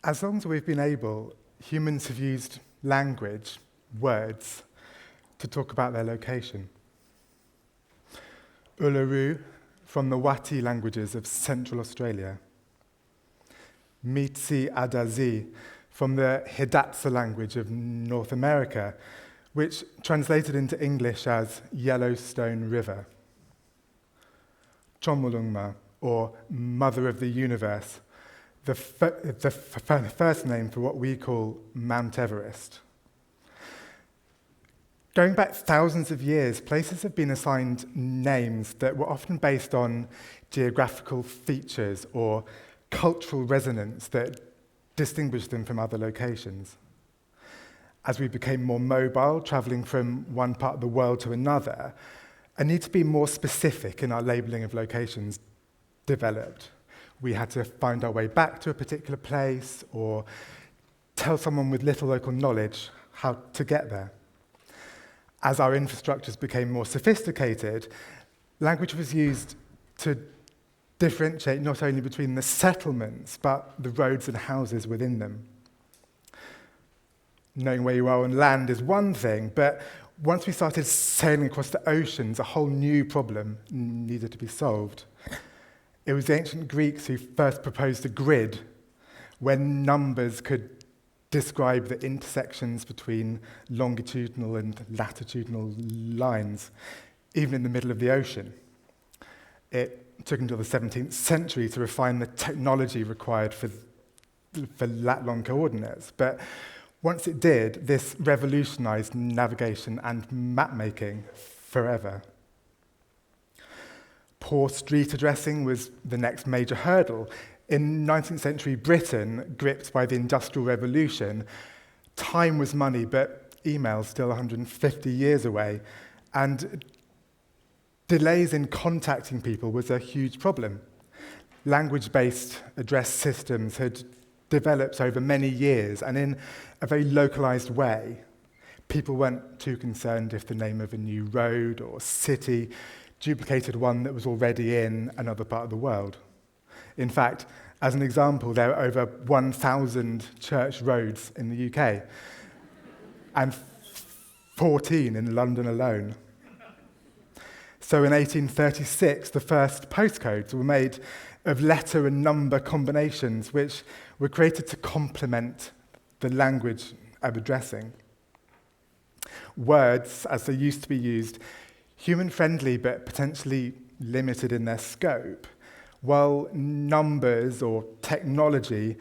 As long as we've been able, humans have used language, words, to talk about their location. Uluru, from the Wati languages of Central Australia. Mitsi Adazi, from the Hidatsa language of North America, which translated into English as Yellowstone River. Chomolungma, or Mother of the Universe, the first name for what we call Mount Everest. Going back thousands of years, places have been assigned names that were often based on geographical features or cultural resonance that distinguished them from other locations. As we became more mobile, travelling from one part of the world to another, a need to be more specific in our labelling of locations developed. We had to find our way back to a particular place or tell someone with little local knowledge how to get there. As our infrastructures became more sophisticated, language was used to differentiate not only between the settlements, but the roads and houses within them. Knowing where you are on land is one thing, but once we started sailing across the oceans, a whole new problem needed to be solved. It was the ancient Greeks who first proposed a grid, where numbers could describe the intersections between longitudinal and latitudinal lines, even in the middle of the ocean. It took until the 17th century to refine the technology required for lat-long coordinates, but once it did, this revolutionized navigation and map-making forever. Poor street addressing was the next major hurdle. In 19th century Britain, gripped by the Industrial Revolution, time was money, but email's still 150 years away, and delays in contacting people was a huge problem. Language-based address systems had developed over many years, and in a very localized way. People weren't too concerned if the name of a new road or city duplicated one that was already in another part of the world. In fact, as an example, there are over 1,000 church roads in the UK, and 14 in London alone. So in 1836, the first postcodes were made of letter and number combinations, which were created to complement the language of addressing. Words, as they used to be used, human-friendly but potentially limited in their scope, while numbers or technology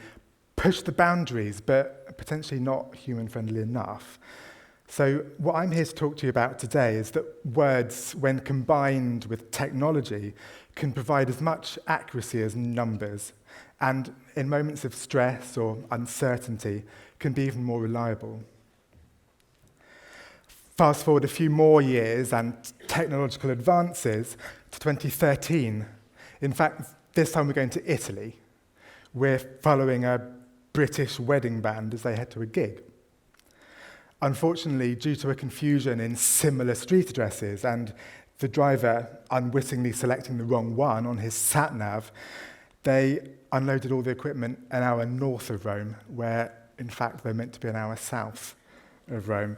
push the boundaries but potentially not human-friendly enough. So what I'm here to talk to you about today is that words, when combined with technology, can provide as much accuracy as numbers, and in moments of stress or uncertainty, can be even more reliable. Fast forward a few more years and technological advances to 2013. In fact, this time we're going to Italy. We're following a British wedding band as they head to a gig. Unfortunately, due to a confusion in similar street addresses and the driver unwittingly selecting the wrong one on his sat-nav, they unloaded all the equipment an hour north of Rome, where, in fact, they're meant to be an hour south of Rome.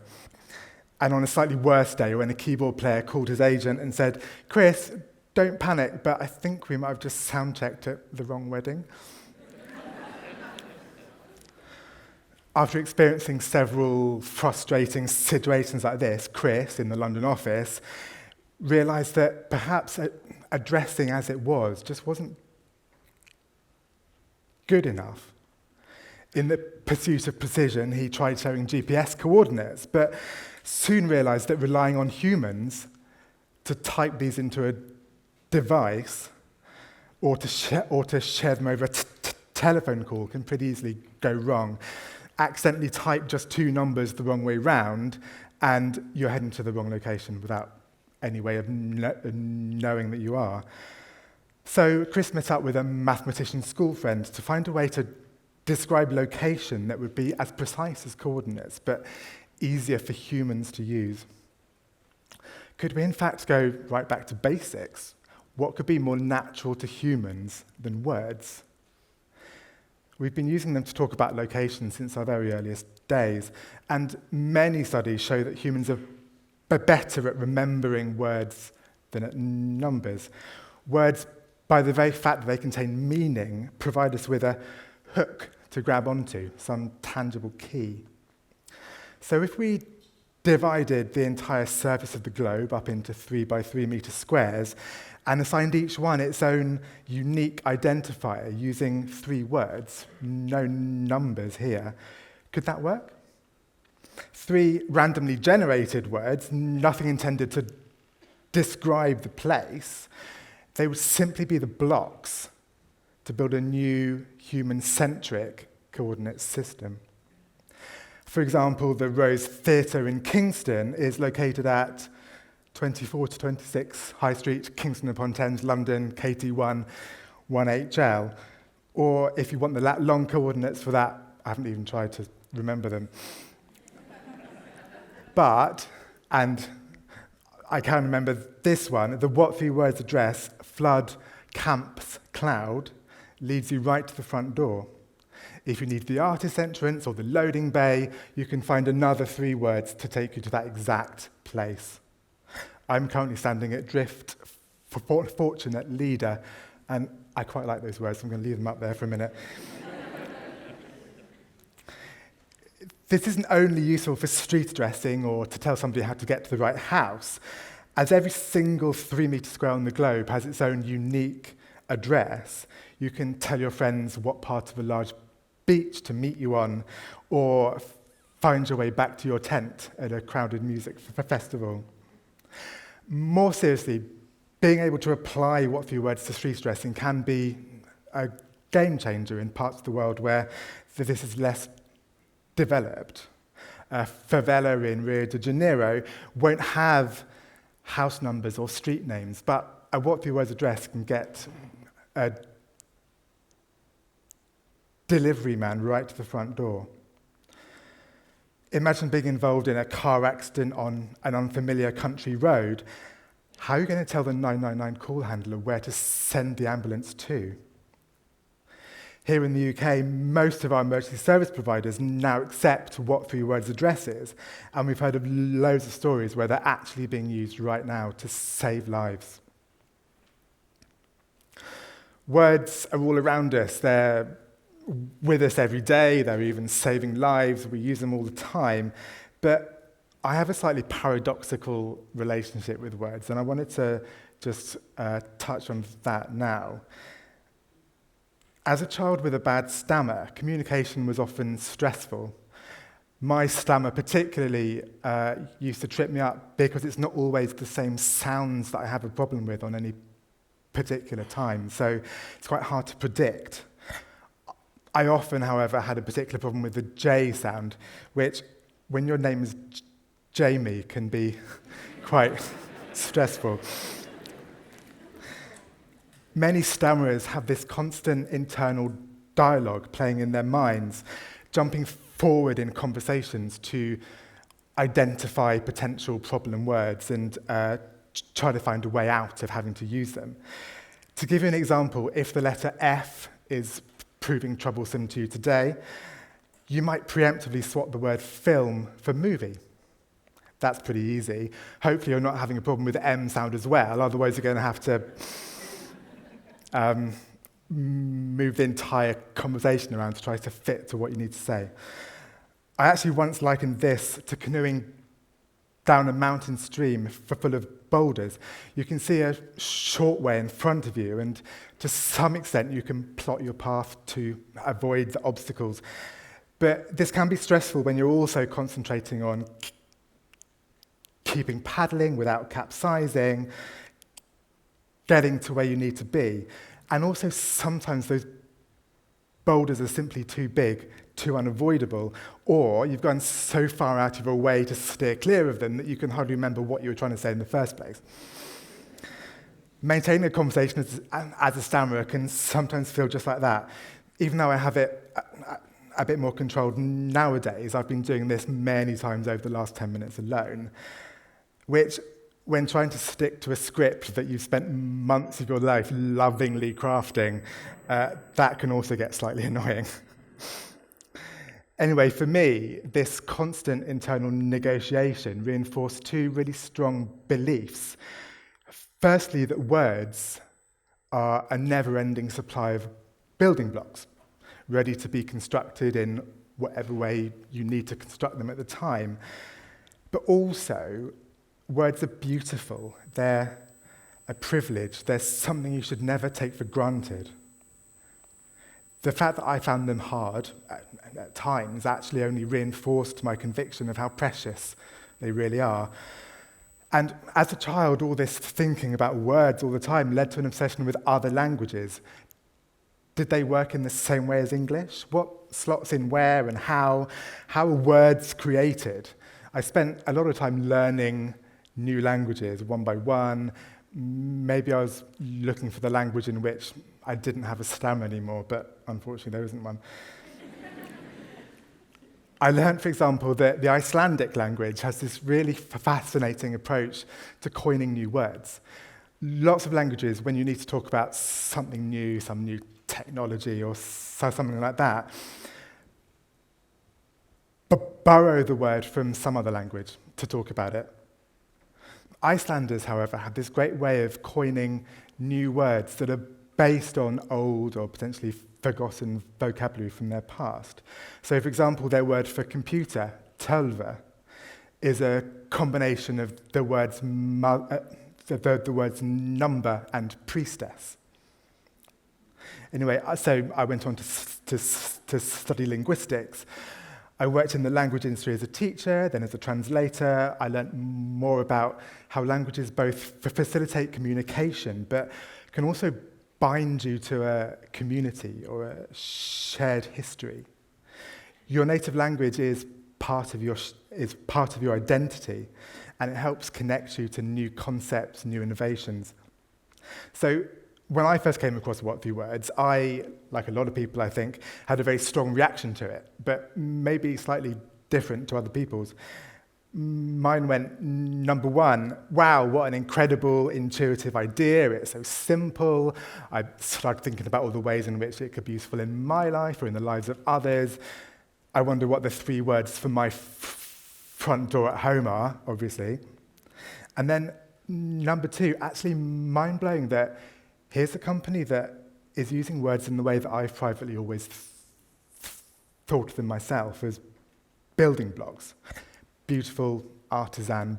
And on a slightly worse day, when a keyboard player called his agent and said, "Chris, don't panic, but I think we might have just sound-checked at the wrong wedding." After experiencing several frustrating situations like this, Chris, in the London office, realised that perhaps addressing as it was just wasn't good enough. In the pursuit of precision, he tried sharing GPS coordinates, but soon realised that relying on humans to type these into a device or to share them over a telephone call can pretty easily go wrong. Accidentally type just two numbers the wrong way round, and you're heading to the wrong location without any way of knowing that you are. So Chris met up with a mathematician school friend to find a way to describe location that would be as precise as coordinates, but easier for humans to use. Could we in fact go right back to basics? What could be more natural to humans than words? We've been using them to talk about location since our very earliest days, and many studies show that humans are better at remembering words than at numbers. Words, by the very fact that they contain meaning, provide us with a hook to grab onto, some tangible key. So if we divided the entire surface of the globe up into 3 by 3 meter squares and assigned each one its own unique identifier using 3 words, no numbers here, could that work? 3 randomly generated words, nothing intended to describe the place, they would simply be the blocks to build a new human-centric coordinate system. For example, the Rose Theatre in Kingston is located at 24 to 26 High Street, Kingston-upon-Thames, London, KT1 1HL. Or if you want the long coordinates for that, I haven't even tried to remember them. But, and I can remember this one, the what 3 words address, flood, camps, cloud, leads you right to the front door. If you need the artist entrance or the loading bay, you can find another 3 words to take you to that exact place. I'm currently standing at Drift for Fortunate Leader, and I quite like those words, so I'm going to leave them up there for a minute. This isn't only useful for street addressing or to tell somebody how to get to the right house, as every single 3 meter square on the globe has its own unique address. You can tell your friends what part of a large beach to meet you on, or find your way back to your tent at a crowded music festival. More seriously, being able to apply what 3 words to street addressing can be a game changer in parts of the world where this is less developed. A favela in Rio de Janeiro won't have house numbers or street names, but a what 3 words address can get a delivery man right to the front door. Imagine being involved in a car accident on an unfamiliar country road. How are you going to tell the 999 call handler where to send the ambulance to? Here in the UK, most of our emergency service providers now accept what 3 words addresses, and we've heard of loads of stories where they're actually being used right now to save lives. Words are all around us. They're with us every day. They're even saving lives. We use them all the time. But I have a slightly paradoxical relationship with words, and I wanted to just touch on that now. As a child with a bad stammer, communication was often stressful. My stammer particularly used to trip me up because it's not always the same sounds that I have a problem with on any particular time, so it's quite hard to predict. I often, however, had a particular problem with the J sound, which, when your name is Jamie, can be quite stressful. Many stammerers have this constant internal dialogue playing in their minds, jumping forward in conversations to identify potential problem words and try to find a way out of having to use them. To give you an example, if the letter F is proving troublesome to you today, you might preemptively swap the word film for movie. That's pretty easy. Hopefully you're not having a problem with the M sound as well, otherwise you're going to have to move the entire conversation around to try to fit to what you need to say. I actually once likened this to canoeing down a mountain stream full of boulders. You can see a short way in front of you, and to some extent you can plot your path to avoid the obstacles. But this can be stressful when you're also concentrating on keeping paddling without capsizing, getting to where you need to be. And also sometimes those boulders are simply too big, too unavoidable, or you've gone so far out of your way to steer clear of them that you can hardly remember what you were trying to say in the first place. Maintaining a conversation as a stammerer can sometimes feel just like that. Even though I have it a bit more controlled nowadays, I've been doing this many times over the last 10 minutes alone, which, when trying to stick to a script that you've spent months of your life lovingly crafting, that can also get slightly annoying. Anyway, for me, this constant internal negotiation reinforced two really strong beliefs. Firstly, that words are a never-ending supply of building blocks, ready to be constructed in whatever way you need to construct them at the time. But also, words are beautiful. They're a privilege. They're something you should never take for granted. The fact that I found them hard at times actually only reinforced my conviction of how precious they really are. And as a child, all this thinking about words all the time led to an obsession with other languages. Did they work in the same way as English? What slots in where and how? How are words created? I spent a lot of time learning new languages, one by one. Maybe I was looking for the language in which I didn't have a stammer anymore, but unfortunately there isn't one. I learned, for example, that the Icelandic language has this really fascinating approach to coining new words. Lots of languages, when you need to talk about something new, some new technology or something like that, borrow the word from some other language to talk about it. Icelanders, however, have this great way of coining new words that are based on old or potentially forgotten vocabulary from their past. So, for example, their word for computer, tölva, is a combination of the words the words number and priestess. Anyway, so I went on to study linguistics. I worked in the language industry as a teacher, then as a translator. I learnt more about how languages both facilitate communication, but can also bind you to a community or a shared history. Your native language is part of your identity, and it helps connect you to new concepts, new innovations. So when I first came across What Few Words, I, like a lot of people I think, had a very strong reaction to it, but maybe slightly different to other people's. Mine went, number one, wow, what an incredible, intuitive idea. It's so simple. I started thinking about all the ways in which it could be useful in my life or in the lives of others. I wonder what the 3 words for my front door at home are, obviously. And then number 2, actually mind-blowing that here's a company that is using words in the way that I've privately always thought of them myself, as building blocks. Beautiful artisan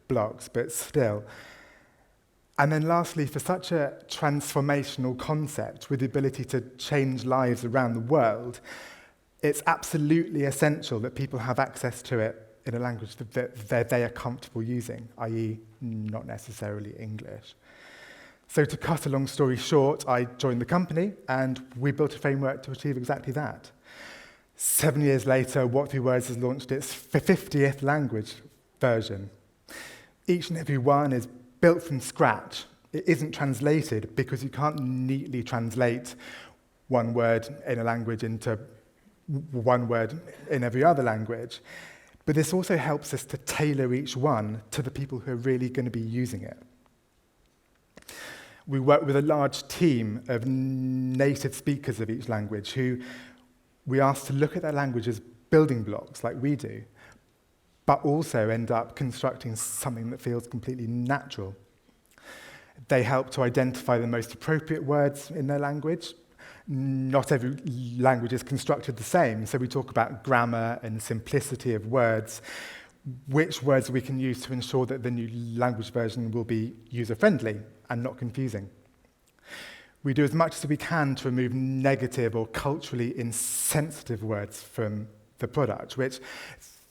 blocks, but still. And then lastly, for such a transformational concept with the ability to change lives around the world, it's absolutely essential that people have access to it in a language that they are comfortable using, i.e. not necessarily English. So to cut a long story short, I joined the company and we built a framework to achieve exactly that. 7 years later, What Few Words has launched its 50th language version. Each and every one is built from scratch. It isn't translated because you can't neatly translate one word in a language into one word in every other language. But this also helps us to tailor each one to the people who are really going to be using it. We work with a large team of native speakers of each language who we ask to look at their language as building blocks like we do, but also end up constructing something that feels completely natural. They help to identify the most appropriate words in their language. Not every language is constructed the same, so we talk about grammar and simplicity of words, which words we can use to ensure that the new language version will be user-friendly and not confusing. We do as much as we can to remove negative or culturally insensitive words from the product, which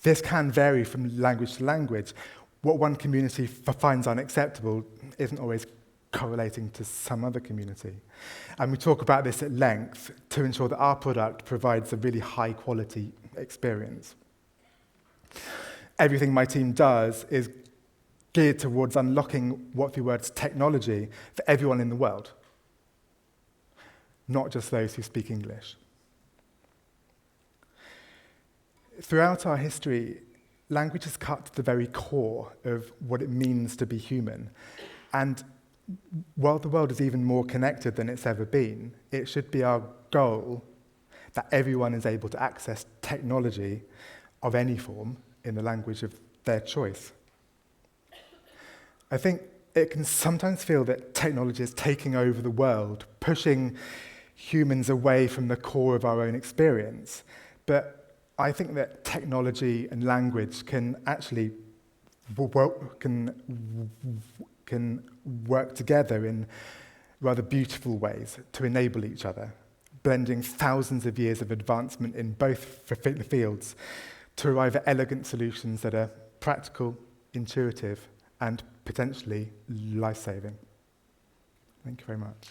this can vary from language to language. What one community finds unacceptable isn't always correlating to some other community. And we talk about this at length to ensure that our product provides a really high-quality experience. Everything my team does is geared towards unlocking What Few Words technology for everyone in the world, not just those who speak English. Throughout our history, language has cut to the very core of what it means to be human. And while the world is even more connected than it's ever been, it should be our goal that everyone is able to access technology of any form in the language of their choice. I think it can sometimes feel that technology is taking over the world, pushing humans away from the core of our own experience. But I think that technology and language can actually can work together in rather beautiful ways to enable each other, blending thousands of years of advancement in both fields to arrive at elegant solutions that are practical, intuitive, and potentially life-saving. Thank you very much.